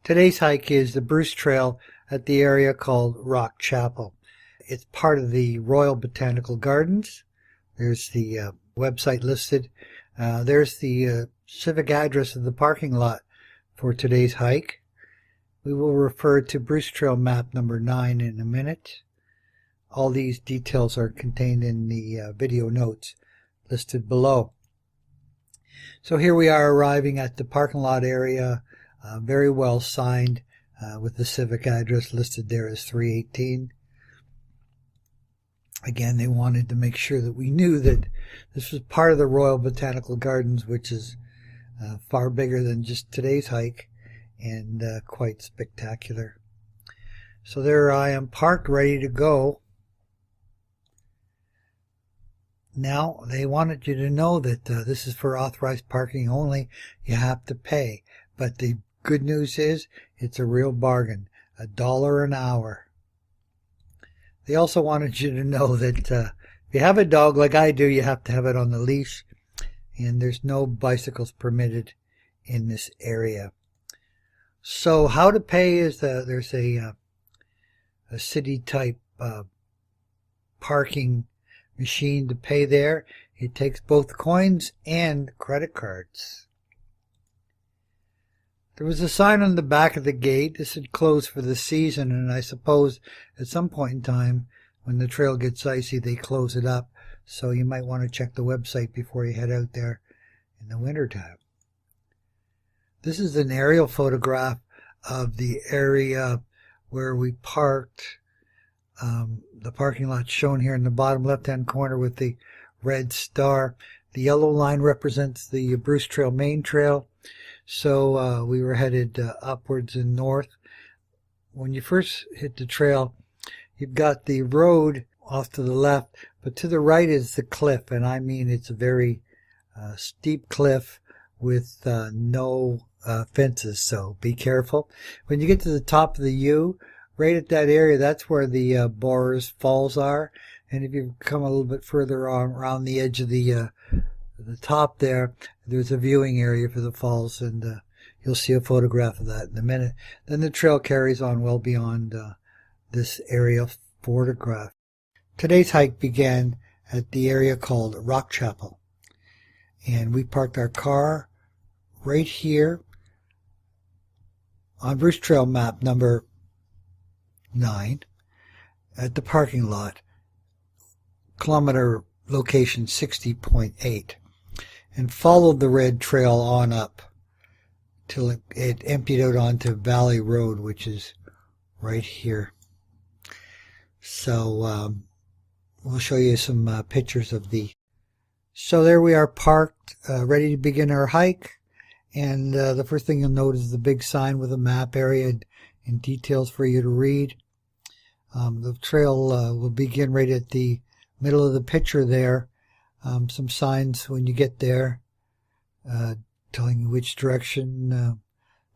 Today's hike is the Bruce Trail at the area called Rock Chapel. It's part of the Royal Botanical Gardens. There's the website listed. There's the civic address of the parking lot for today's hike. We will refer to Bruce Trail map number 9 in a minute. All these details are contained in the video notes listed below. So here we are arriving at the parking lot area, very well signed with the civic address listed there as 318. Again, they wanted to make sure that we knew that this was part of the Royal Botanical Gardens, which is far bigger than just today's hike and quite spectacular. So there I am parked, ready to go. Now, they wanted you to know that this is for authorized parking only. You have to pay. But the good news is it's a real bargain, $1 an hour. They also wanted you to know that if you have a dog like I do, you have to have it on the leash. And there's no bicycles permitted in this area. So how to pay is there's a city type parking machine to pay there. It takes both coins and credit cards. There was a sign on the back of the gate. This had closed for the season, and I suppose at some point in time when the trail gets icy they close it up, so you might want to check the website before you head out there in the wintertime. This is an aerial photograph of the area where we parked. The parking lot shown here in the bottom left-hand corner with the red star. The yellow line represents the Bruce Trail main trail. So we were headed upwards and north. When you first hit the trail, you've got the road off to the left, but to the right is the cliff, and I mean it's a very steep cliff with no fences, so be careful. When you get to the top of the U, right at that area, that's where the Borers Falls are. And if you come a little bit further on around the edge of the top there, there's a viewing area for the falls, and you'll see a photograph of that in a minute. Then the trail carries on well beyond this area photograph. Today's hike began at the area called Rock Chapel, and we parked our car right here on Bruce Trail map number 9 at the parking lot, kilometer location 60.8, and followed the red trail on up till it emptied out onto Valley Road, which is right here. So we'll show you some pictures of the. So there we are parked, ready to begin our hike, and the first thing you'll note is the big sign with a map area and details for you to read. The trail will begin right at the middle of the picture there. Some signs when you get there telling you which direction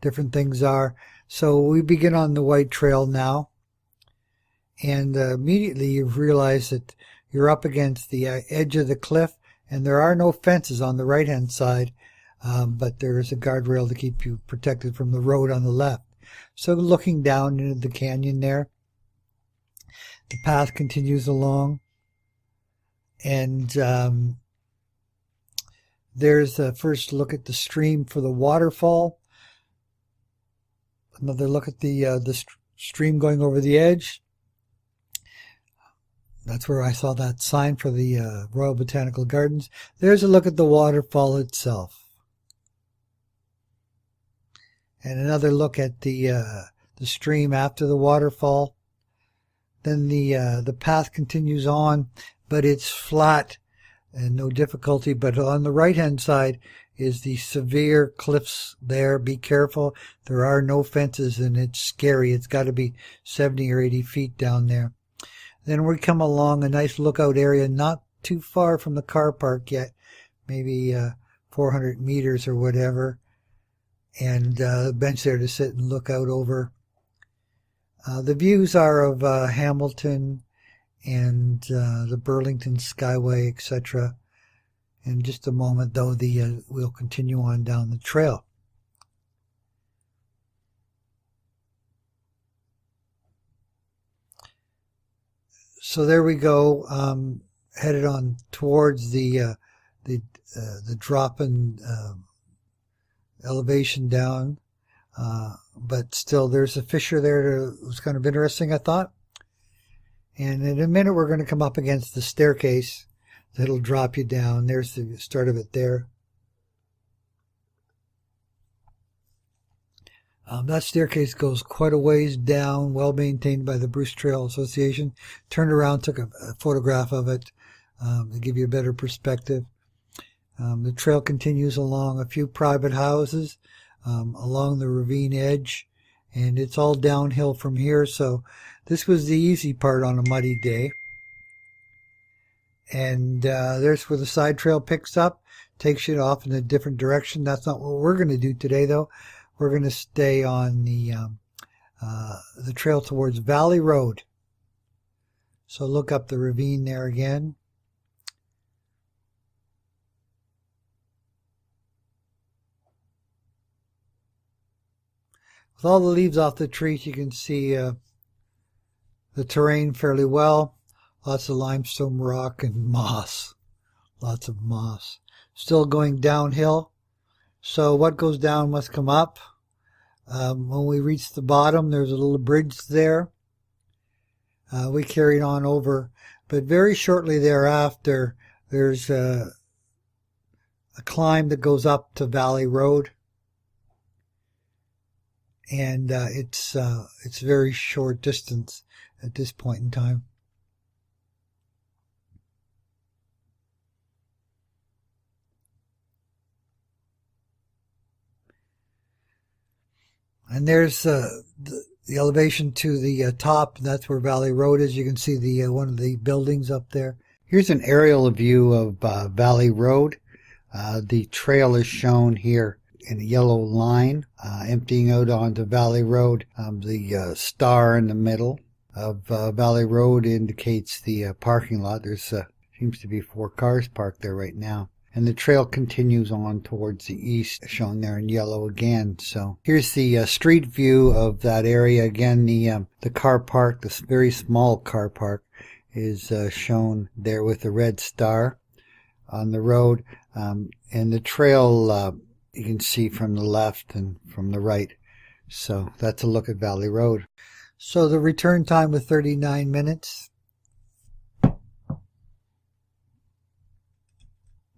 different things are. So we begin on the white trail now, and immediately you've realized that you're up against the edge of the cliff, and there are no fences on the right hand side, but there is a guardrail to keep you protected from the road on the left. So looking down into the canyon there, the path continues along, and there's a first look at the stream for the waterfall. Another look at the stream going over the edge. That's where I saw that sign for the Royal Botanical Gardens. There's a look at the waterfall itself. And another look at the stream after the waterfall. Then the path continues on, but it's flat and no difficulty. But on the right-hand side is the severe cliffs there. Be careful. There are no fences, and it's scary. It's got to be 70 or 80 feet down there. Then we come along a nice lookout area, not too far from the car park yet, maybe 400 meters or whatever. And a bench there to sit and look out over. The views are of Hamilton and the Burlington Skyway, etc. In just a moment, though, we'll continue on down the trail. So there we go, headed on towards the drop in elevation down, but still there's a fissure there that was kind of interesting, I thought. And in a minute we're going to come up against the staircase that'll drop you down. There's the start of it there. That staircase goes quite a ways down, well maintained by the Bruce Trail Association. Turned around, took a photograph of it to give you a better perspective. The trail continues along a few private houses, along the ravine edge, and it's all downhill from here. So this was the easy part on a muddy day. And there's where the side trail picks up, takes you off in a different direction. That's not what we're going to do today, though. We're going to stay on the trail towards Valley Road. So look up the ravine there again. With all the leaves off the trees, you can see the terrain fairly well. Lots of limestone rock and moss. Lots of moss. Still going downhill. So what goes down must come up. When we reached the bottom, there's a little bridge there. We carried on over, but very shortly thereafter, there's a climb that goes up to Valley Road, and it's very short distance at this point in time. And there's the elevation to the top. That's where Valley Road is. You can see the one of the buildings up there. Here's an aerial view of Valley Road. The trail is shown here in a yellow line, emptying out onto Valley Road. The star in the middle of Valley Road indicates the parking lot. There's seems to be 4 cars parked there right now. And the trail continues on towards the east, shown there in yellow again. So here's the street view of that area. Again, the car park, this very small car park, is shown there with the red star on the road. And the trail you can see from the left and from the right. So that's a look at Valley Road. So the return time was 39 minutes.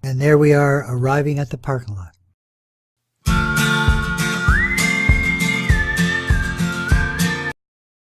And there we are, arriving at the parking lot.